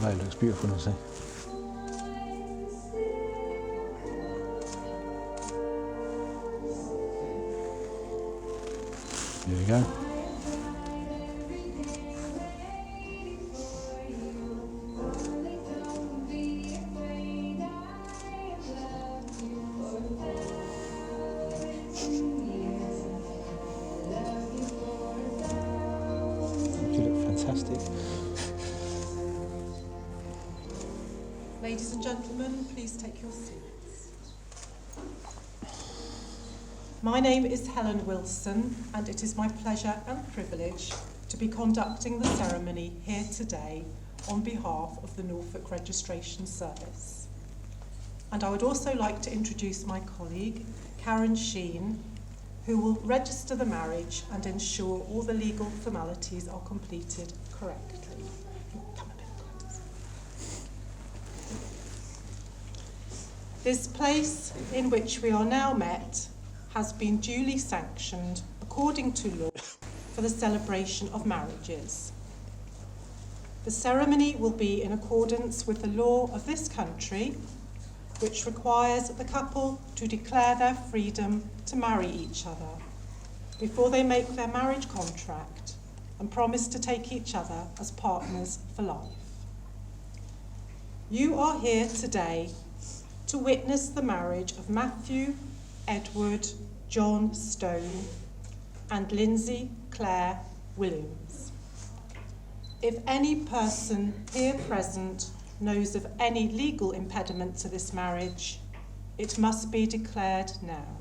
Oh, it looks beautiful, doesn't it? There we go. You look fantastic. Ladies and gentlemen, please take your seats. My name is Helen Wilson, and it is my pleasure and privilege to be conducting the ceremony here today on behalf of the Norfolk Registration Service. And I would also like to introduce my colleague, Karen Sheen, who will register the marriage and ensure all the legal formalities are completed correctly. Come a bit closer. This place in which we are now met has been duly sanctioned according to law for the celebration of marriages. The ceremony will be in accordance with the law of this country, which requires the couple to declare their freedom to marry each other before they make their marriage contract and promise to take each other as partners for life. You are here today to witness the marriage of Matthew Edward John Stone and Lindsey Claire Williams. If any person here present knows of any legal impediment to this marriage, it must be declared now.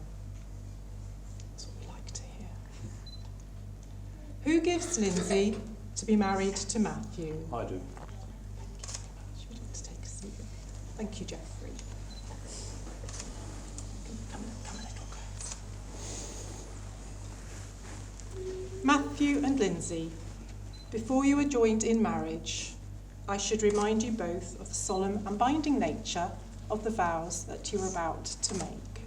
That's what we like to hear. Who gives Lindsey to be married to Matthew? I do. Thank you very much. Would you like to take a seat? Thank you, Geoffrey. Come a little closer. Matthew and Lindsey, before you are joined in marriage, I should remind you both of the solemn and binding nature of the vows that you are about to make.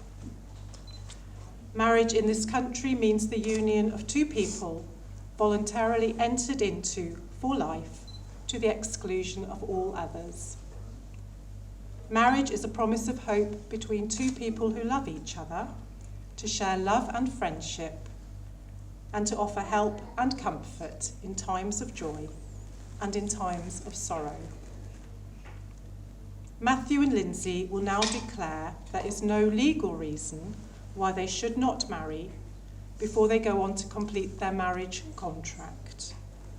Marriage in this country means the union of two people voluntarily entered into for life to the exclusion of all others. Marriage is a promise of hope between two people who love each other, to share love and friendship, and to offer help and comfort in times of joy and in times of sorrow. Matthew and Lindsey will now declare there is no legal reason why they should not marry before they go on to complete their marriage contract.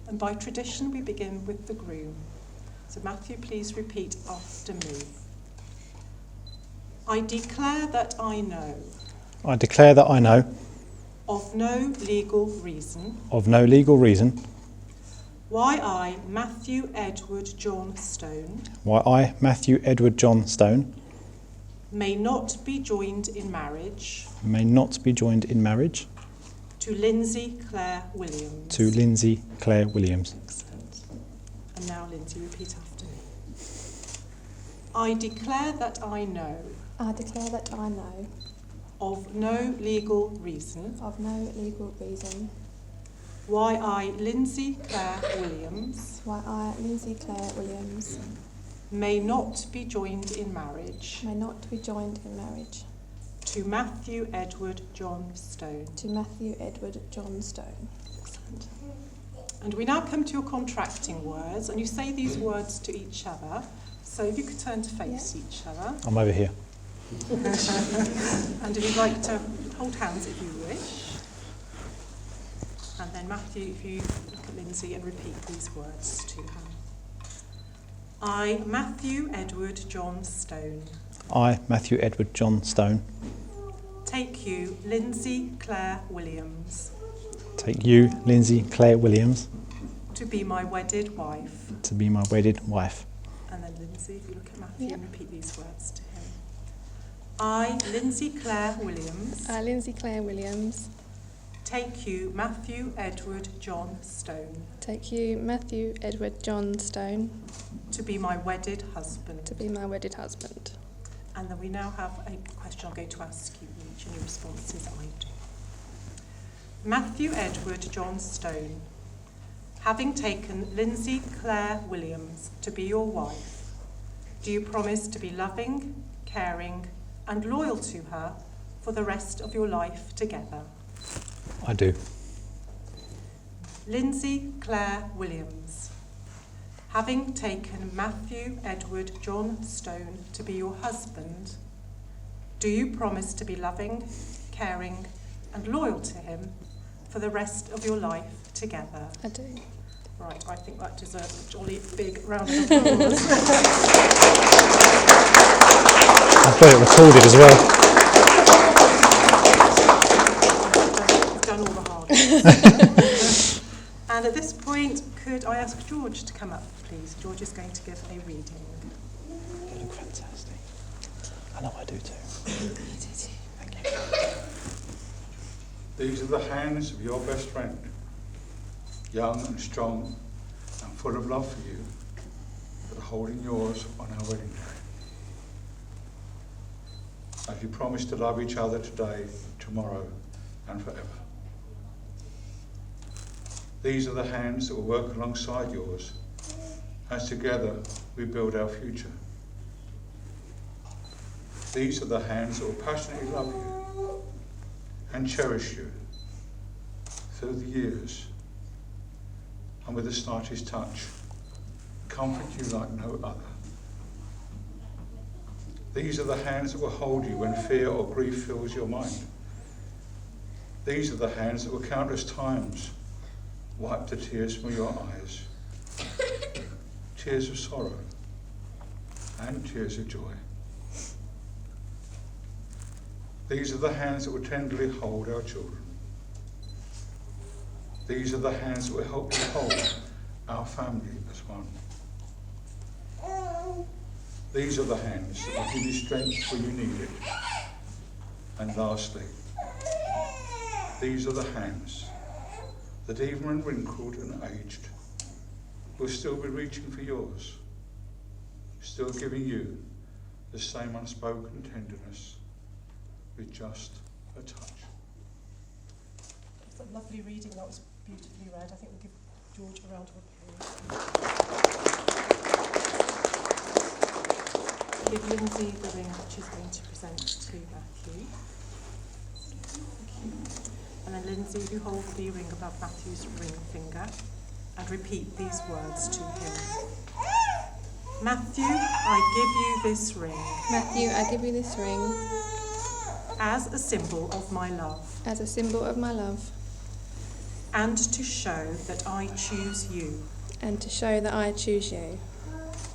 And by tradition, we begin with the groom. So Matthew, please repeat after me. I declare that I know. I declare that I know. Of no legal reason. Of no legal reason. Why I, Matthew Edward John Stone. Why I, Matthew Edward John Stone. May not be joined in marriage. May not be joined in marriage. To Lindsey Claire Williams. To Lindsey Claire Williams. Excellent. And now, Lindsey, repeat after me. I declare that I know. I declare that I know. Of no legal reason. Of no legal reason. Why I, Lindsey Claire Williams. Why I, Lindsey Claire Williams. May not be joined in marriage. May not be joined in marriage. To Matthew Edward John Stone. To Matthew Edward John Stone. Excellent. And we now come to your contracting words, and you say these words to each other. So if you could turn to face each other. I'm over here. And if you'd like to hold hands if you wish. And then Matthew, if you look at Lindsey and repeat these words to her. I, Matthew Edward John Stone. I, Matthew Edward John Stone. Take you, Lindsey Claire Williams. Take you, Lindsey Claire Williams. To be my wedded wife. To be my wedded wife. And then Lindsey, if you look at Matthew and repeat these words to him. I, Lindsey Claire Williams. I, Lindsey Claire Williams. Take you, Matthew Edward John Stone. Take you, Matthew Edward John Stone. To be my wedded husband. To be my wedded husband. And then we now have a question I'm going to ask you each, and your response is I do. Matthew Edward John Stone, Having taken Lindsey Claire Williams to be your wife, do you promise to be loving, caring, and loyal to her for the rest of your life together? I do. Lindsey Claire Williams. Having taken Matthew Edward John Stone to be your husband, do you promise to be loving, caring, and loyal to him for the rest of your life together? I do. Right, I think that deserves a jolly big round of applause. I've got it recorded as well. You've done all the hard work. And at this point, could I ask George to come up, please? George is going to give a reading. You look fantastic. I know I do too. Thank you. These are the hands of your best friend, young and strong and full of love for you, that are holding yours on our wedding day. As you promise to love each other today, tomorrow, and forever. These are the hands that will work alongside yours, as together we build our future. These are the hands that will passionately love you and cherish you through the years, and with the slightest touch, comfort you like no other. These are the hands that will hold you when fear or grief fills your mind. These are the hands that will countless times wipe the tears from your eyes, tears of sorrow and tears of joy. These are the hands that will tenderly hold our children. These are the hands that will help you hold our family as one. These are the hands that will give you strength when you need it. And lastly, these are the hands that even when wrinkled and aged, will still be reaching for yours, still giving you the same unspoken tenderness with just a touch. That's a lovely reading. That was beautifully read. I think we'll give George a round of applause. Give Lindsey the ring that she's going to present to Matthew. Thank you. And then Lindsey, you hold the ring above Matthew's ring finger and repeat these words to him. Matthew, I give you this ring. Matthew, I give you this ring As a symbol of my love. as a symbol of my love, And to show that I choose you. and to show that I choose you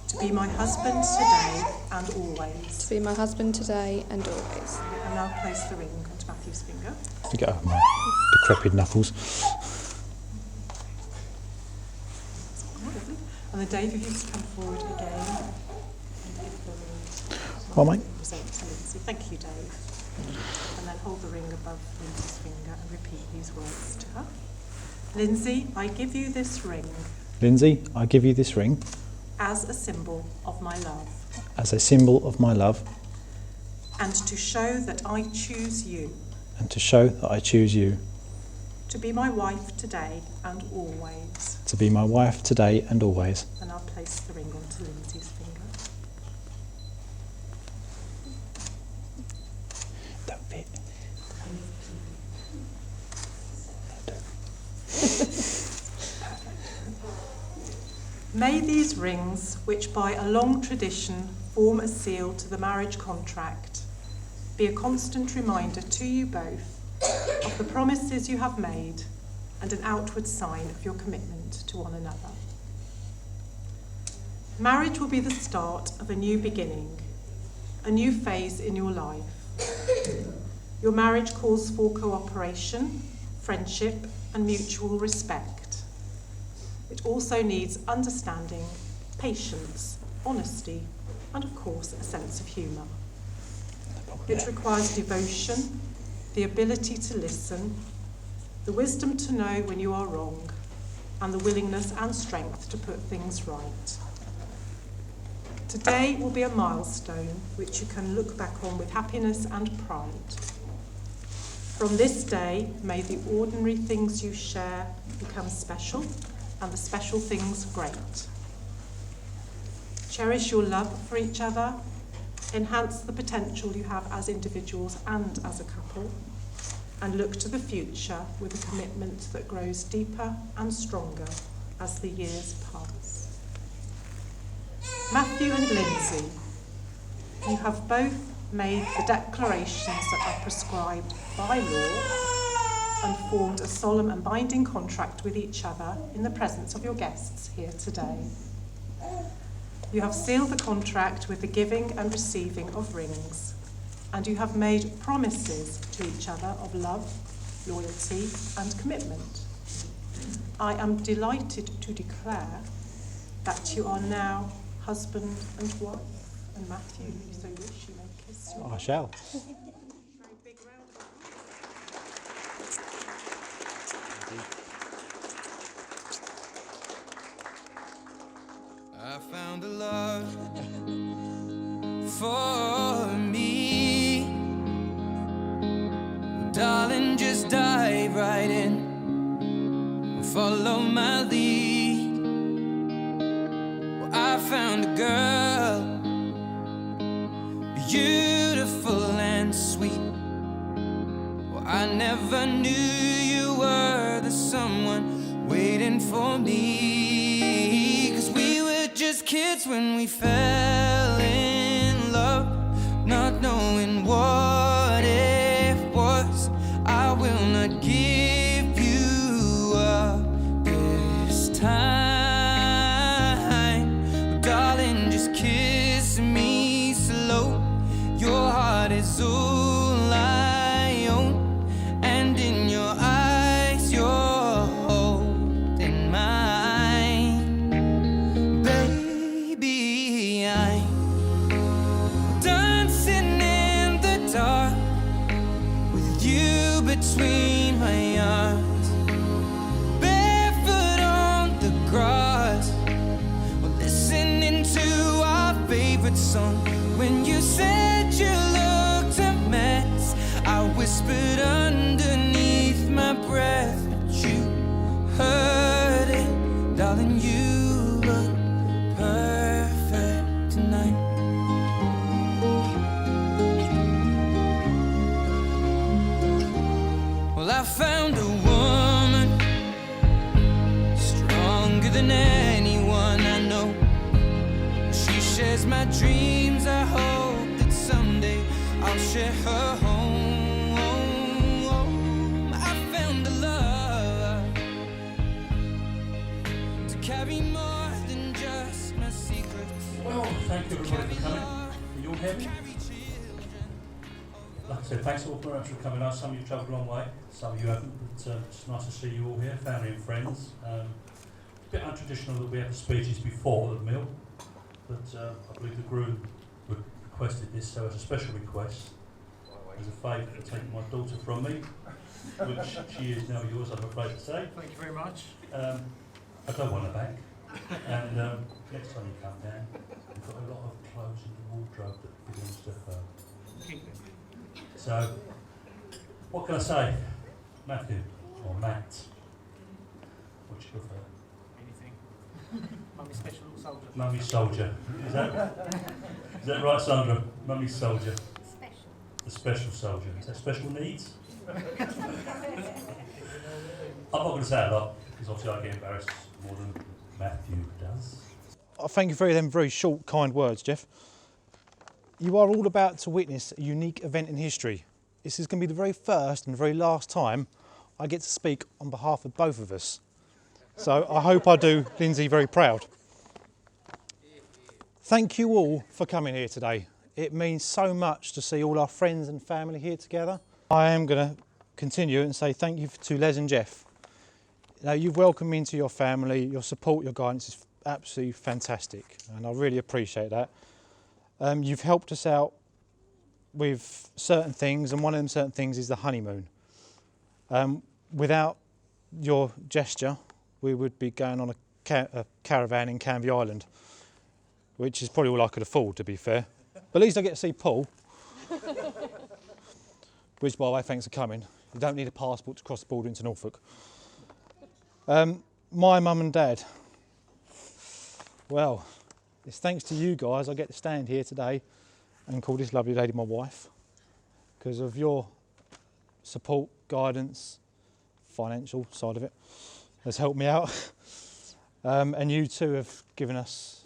To be my husband today and always. to be my husband today and always. And now place the ring onto Matthew's finger. To get over my decrepit knuckles. Lovely. And then Dave, if you just come forward again and give the ring Oh, mate. present to Lindsey. Thank you, Dave. And then hold the ring above Lindsey's finger and repeat these words to her. Lindsey, I give you this ring Lindsey, I give you this ring as a symbol of my love. as a symbol of my love And to show that I choose you. and to show that I choose you To be my wife today and always. to be my wife today and always. And I'll place the ring onto Lindsey's finger. Don't fit. May these rings, which by a long tradition form a seal to the marriage contract, be a constant reminder to you both of the promises you have made and an outward sign of your commitment to one another. Marriage will be the start of a new beginning, a new phase in your life. Your marriage calls for cooperation, friendship, and mutual respect. It also needs understanding, patience, honesty, and of course, a sense of humour. It requires devotion, the ability to listen, the wisdom to know when you are wrong, and the willingness and strength to put things right. Today will be a milestone which you can look back on with happiness and pride. From this day, may the ordinary things you share become special, and the special things great. Cherish your love for each other, enhance the potential you have as individuals and as a couple, and look to the future with a commitment that grows deeper and stronger as the years pass. Matthew and Lindsey, you have both made the declarations that are prescribed by law and formed a solemn and binding contract with each other in the presence of your guests here today. You have sealed the contract with the giving and receiving of rings, and you have made promises to each other of love, loyalty, and commitment. I am delighted to declare that you are now husband and wife. And Matthew, if you so wish, you may kiss your I shall. Very big round of applause. I found a love for me. Darling, just dive right in, follow my lead. Well, I found a girl, beautiful and sweet. Well, I never knew you were the someone waiting for me. 'Cause we were just kids when we fell in love, not knowing what it was. I will not give you up this time. But darling, just kiss me slow. Your heart is all I own, and in your eyes you're holding mine. Baby, I'm dancing in the dark with you between my arms, barefoot on the grass, we're listening to our favorite song. When you said you looked a mess, I whispered underneath my breath, but you heard it. Darling, you look perfect tonight. Well, I found a woman stronger than anyone I know. She shares my dreams. I hope that someday I'll share her home. I found a love to carry more than just my secrets. Well, thank you everybody for coming. Are you all happy? Like I said, thanks all very much for coming out. Some of you travelled a long way, some of you haven't, but it's nice to see you all here, family and friends. It's a bit untraditional that we have the speeches before the meal, but I believe the groom requested this, so as a special request, as a favour for taking my daughter from me, which she is now yours, I'm afraid to say. Thank you very much. I don't want her back. And next time you come down, we've got a lot of clothes in the wardrobe that belongs to her. Keep it. So, what can I say? Matthew, or Matt? What do you prefer? Anything. Mummy's special little soldier. Mummy's soldier. Is that right, Sandra? Mummy's soldier. Special. The special soldier. Is that special needs? I'm not going to say a lot, because obviously I get embarrassed more than Matthew does. I thank you for them very short, kind words, Jeff. You are all about to witness a unique event in history. This is going to be the very first and very last time I get to speak on behalf of both of us. So I hope I do Lindsey very proud. Thank you all for coming here today. It means so much to see all our friends and family here together. I am going to continue and say thank you to Les and Jeff. Now, you've welcomed me into your family. Your support, your guidance is absolutely fantastic, and I really appreciate that. You've helped us out with certain things, and one of them certain things is the honeymoon. Without your gesture, we would be going on a caravan in Canvey Island, which is probably all I could afford, to be fair. But at least I get to see Paul, which, by the way, thanks for coming. You don't need a passport to cross the border into Norfolk. my mum and dad. Well, it's thanks to you guys I get to stand here today and call this lovely lady my wife, because of your support, guidance, financial side of it has helped me out. And you two have given us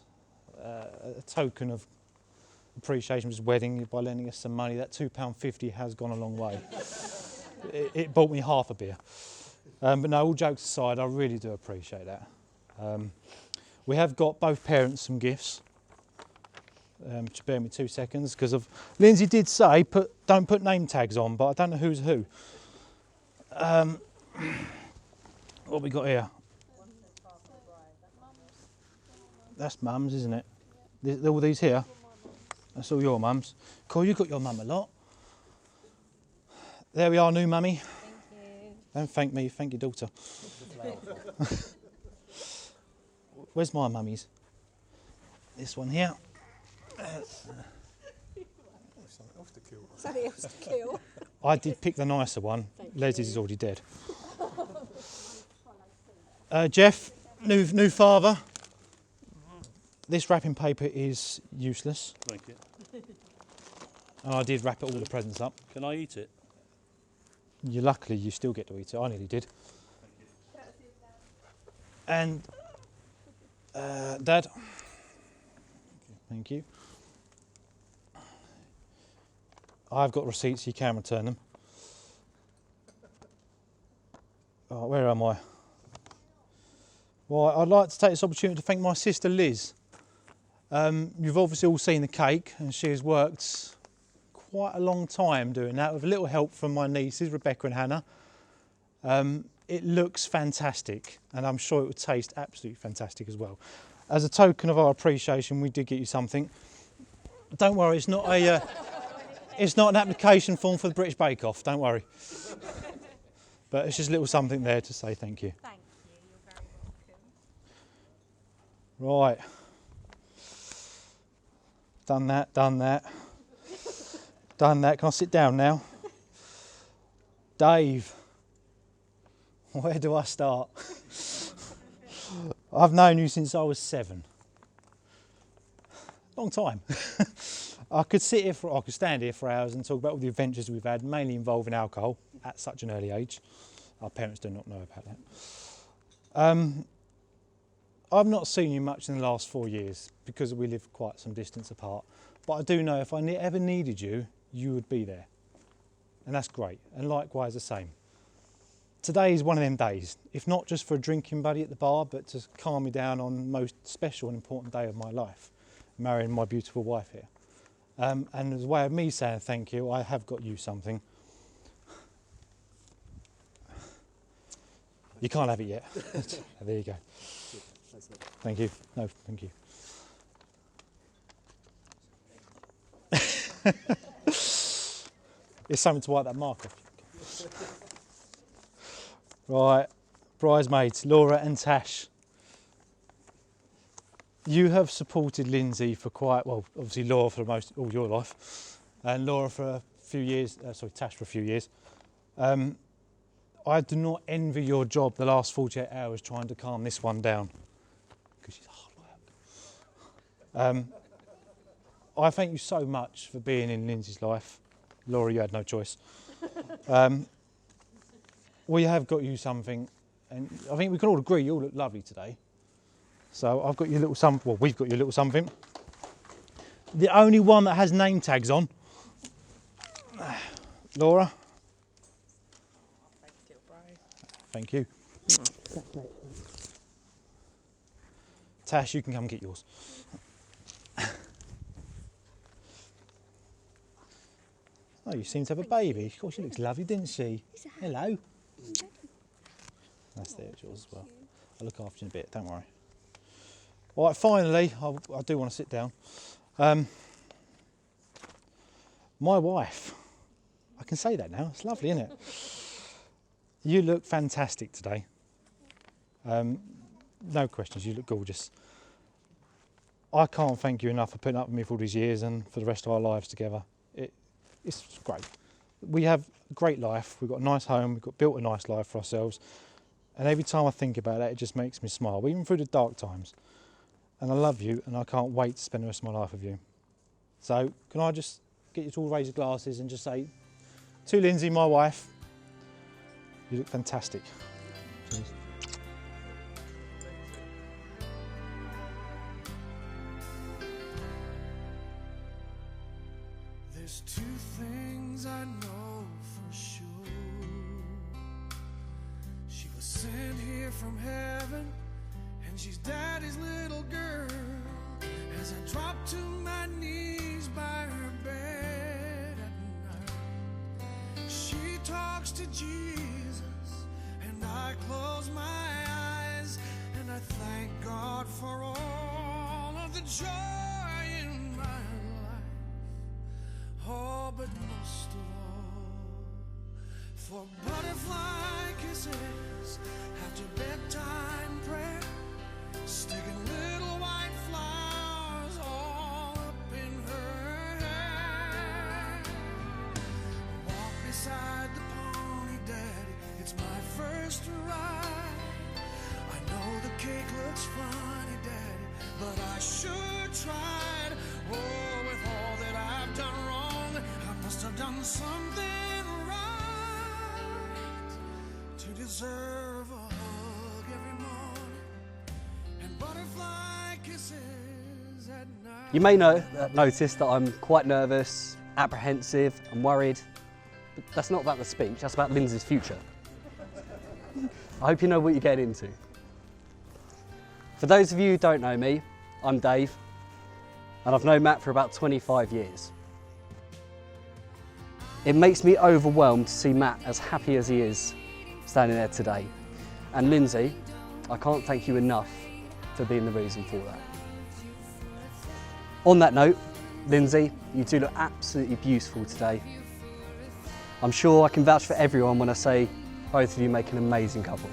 a token of appreciation for this wedding by lending us some money. That £2.50 has gone a long way. It bought me half a beer. But no, all jokes aside, I really do appreciate that. We have got both parents some gifts. Just bear me 2 seconds, because of Lindsay did say don't put name tags on, but I don't know who's who. What we got here? That's mum's, isn't it? All these here? That's all your mums. Cool, you got your mum a lot. There we are, new mummy. Thank you. Don't thank me, thank your daughter. Where's my mummies? This one here. Something else to kill. I did pick the nicer one. Leslie's is already dead. Jeff, new father. This wrapping paper is useless. Thank you. And I did wrap all the presents up. Can I eat it? Luckily, you still get to eat it. I nearly did. And Dad, thank you. I've got receipts. You can return them. Oh, where am I? Well, I'd like to take this opportunity to thank my sister Liz. You've obviously all seen the cake, and she has worked quite a long time doing that with a little help from my nieces, Rebecca and Hannah. It looks fantastic, and I'm sure it would taste absolutely fantastic as well. As a token of our appreciation, we did get you something. Don't worry, it's not an application form for the British Bake Off, don't worry. But it's just a little something there to say thank you. Thank you, you're very welcome. Right. Done that. Done that. Can I sit down now? Dave, where do I start? I've known you since I was 7. Long time. I could stand here for hours and talk about all the adventures we've had, mainly involving alcohol at such an early age. Our parents do not know about that. I've not seen you much in the last 4 years because we live quite some distance apart. But I do know if I ever needed you, you would be there. And that's great. And likewise the same. Today is one of them days, if not just for a drinking buddy at the bar, but to calm me down on the most special and important day of my life, marrying my beautiful wife here. And as a way of me saying thank you, I have got you something. You can't have it yet. There you go. Thank you. No, thank you. It's something to wipe that mark off. Right, bridesmaids, Laura and Tash. You have supported Lindsay for obviously Laura for all your life, and Laura for a few years, Tash for a few years. I do not envy your job the last 48 hours trying to calm this one down, because she's hard work. I thank you so much for being in Lindsay's life. Laura, you had no choice. We have got you something, and I think we can all agree you all look lovely today. So I've got you a little something, well, we've got you a little something. The only one that has name tags on. Laura. Thank you. Tash, you can come get yours. Oh, you seem to have a baby. Of course, she looks lovely, didn't she? Hello. That's there, it's yours as well. I'll look after you in a bit, don't worry. All right, finally, I do want to sit down. My wife. I can say that now. It's lovely, isn't it? You look fantastic today. No questions, you look gorgeous. I can't thank you enough for putting up with me for all these years and for the rest of our lives together. It's great. We have a great life. We've got a nice home. We've built a nice life for ourselves. And every time I think about that, it just makes me smile, even through the dark times. And I love you, and I can't wait to spend the rest of my life with you. So can I just get you to all raise your glasses and just say, to Lindsey, my wife, you look fantastic. Cheers. There's two things I know for sure. She was sent here from heaven, and she's Daddy's little girl. As I drop to my knees by her bed at night, she talks to Jesus, and I close my eyes, and I thank God for all of the joy in my life. Oh, but most of all, for butterfly kisses after bedtime prayer, sticking little white flowers all up in her hair. Walk beside the pony, Daddy, it's my first ride. I know the cake looks funny, Daddy, but I sure tried. Oh, with all that I've done wrong, I must have done something right to deserve a hug every morning and butterfly kisses at night. You may notice that I'm quite nervous, apprehensive and worried, but that's not about the speech, that's about Lindsey's future. I hope you know what you're getting into. For those of you who don't know me, I'm Dave, and I've known Matt for about 25 years. It makes me overwhelmed to see Matt as happy as he is standing there today. And Lindsey, I can't thank you enough for being the reason for that. On that note, Lindsey, you two look absolutely beautiful today. I'm sure I can vouch for everyone when I say both of you make an amazing couple.